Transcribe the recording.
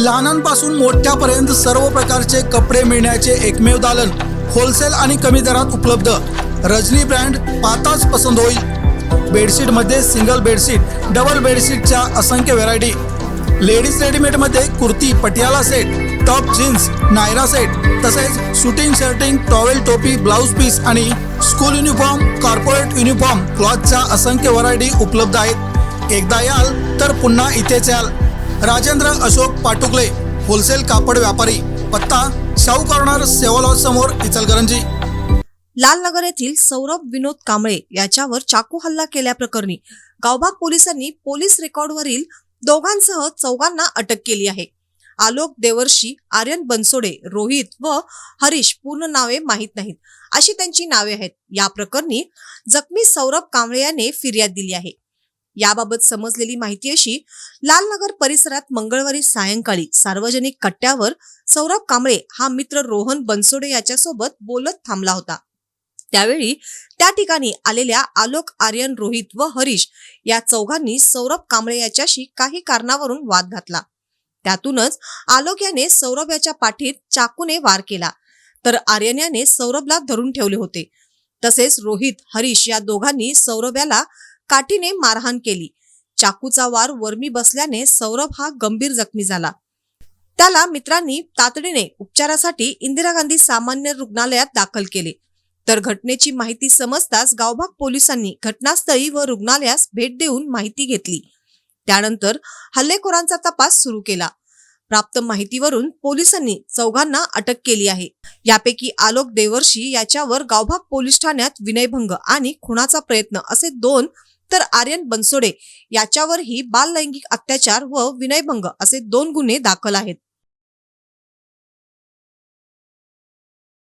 लहानांपासून मोठ्यापर्यंत सर्व प्रकारचे कपडे मिळण्याचे एकमेव दालन, होलसेल आणि कमी दरात उपलब्ध। रजनी ब्रँड, पाहताच पसंत होईल। बेडशीट मध्ये सिंगल बेडशीट, डबल बेडशीटच्या असंख्य व्हरायटी। लेडीज रेडीमेड मध्ये kurti, Patiala set, top, jeans, Naira set, तसेच शूटिंग, शर्टिंग, टॉवेल, टोपी, ब्लाउज पीस आणि स्कूल युनिफॉर्म, कॉर्पोरेट युनिफॉर्म, क्लॉथच्या असंख्य व्हरायटी उपलब्ध आहेत। एकदा याल तर पुन्हा इथेच याल। राजेंद्र अशोक पाटुकले, होलसेल कापड व्यापारी, पत्ता शाहू कॉर्नर, सेवा लॉज समोर, इचलकरंजी। लालनगर येथील सौरभ विनोद कांबळे याच्यावर चाकू हल्ला केल्याप्रकरणी गावभाग पोलिसांनी पोलीस रेकॉर्डवरील दोघांसह चौघांना अटक केली आहे। आलोक देवर्षी, आर्यन बनसोडे, रोहित व हरीश पूर्ण नावे माहीत नाहीत अशी त्यांची नावे आहेत। या प्रकरणी जखमी सौरभ कांबळे याने फिर्याद दिली आहे। याबाबत समजलेली माहिती अशी, लालनगर परिसरात मंगळवारी सायंकाळी सार्वजनिक कट्ट्यावर सौरभ कांबळे हा मित्र रोहन बनसोडे याच्यासोबत बोलत थांबला होता। त्यावेळी त्या ठिकाणी आलेल्या आलोक, आर्यन, रोहित व हरीश या चौघांनी सौरभ कांबळे याच्याशी काही कारणावरून वाद घातला। त्यातूनच आलोक याने सौरभ याच्या पाठीत चाकूने वार केला, तर आर्यन याने सौरभला धरून ठेवले होते। तसेच रोहित, हरीश या दोघांनी सौरभ याला काठीने मारहाण केली। चाकूचा वार वर्मी बसल्याने सौरभ हा गंभीर जखमी झाला। त्याला मित्रांनी तातडीने उपचारासाठी इंदिरा गांधी सामान्य रुग्णालयात दाखल केले। तर घटनेची माहिती समजताच गावभाग पोलिसांनी घटनास्थळी व रुग्णालयास भेट देऊन माहिती घेतली। त्यानंतर हल्लेखोरांचा तपास सुरू केला। प्राप्त माहितीवरून पोलिसांनी चौघांना अटक केली आहे। यापैकी आलोक देवर्षी याच्यावर गावभाग पोलीस ठाण्यात विनयभंग आणि खुनाचा प्रयत्न असे 2, तर आर्यन बनसोडे याच्यावरही बाल लैंगिक अत्याचार व विनयभंग असे 2 गुन्हे दाखल आहेत।